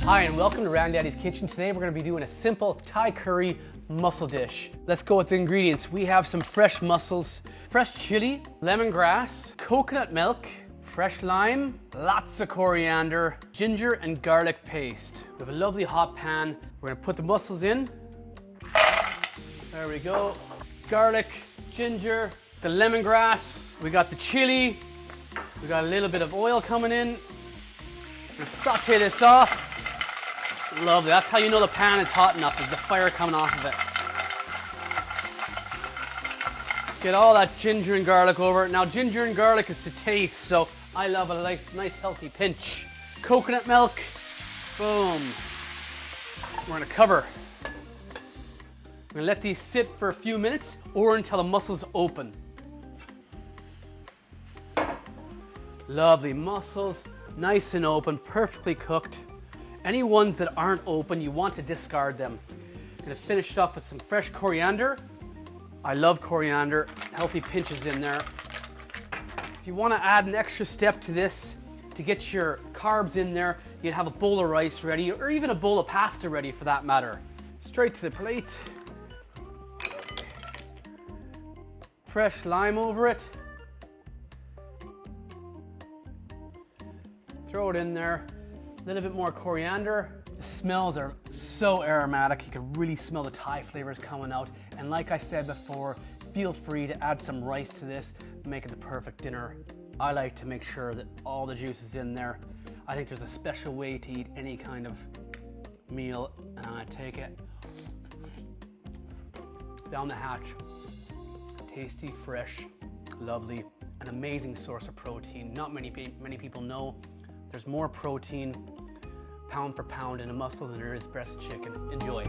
Hi and welcome to Granddaddy's Kitchen. Today we're going to be doing a simple Thai curry mussel dish. Let's go with the ingredients. We have some fresh mussels, fresh chili, lemongrass, coconut milk, fresh lime, lots of coriander, ginger and garlic paste. We have a lovely hot pan. We're going to put the mussels in. There we go. Garlic, ginger, the lemongrass. We got the chili. We got a little bit of oil coming in. We'll saute this off. Lovely. That's how you know the pan is hot enough, is the fire coming off of it. Get all that ginger and garlic over it. Now, ginger and garlic is to taste, so I love a nice healthy pinch. Coconut milk. Boom. We're going to cover. We're going to let these sit for a few minutes or until the mussels open. Lovely mussels, nice and open, perfectly cooked. Any ones that aren't open, you want to discard them. I'm going to finish it off with some fresh coriander. I love coriander, healthy pinches in there. If you want to add an extra step to this, to get your carbs in there, you'd have a bowl of rice ready, or even a bowl of pasta ready for that matter. Straight to the plate. Fresh lime over it. Throw it in there. A little bit more coriander. The smells are so aromatic. You can really smell the Thai flavors coming out. And like I said before, feel free to add some rice to this, make it the perfect dinner. I like to make sure that all the juice is in there. I think there's a special way to eat any kind of meal, and I take it down the hatch. Tasty, fresh, lovely, an amazing source of protein. Not many people know there's more protein pound for pound in a mussel than there is breast chicken. Enjoy.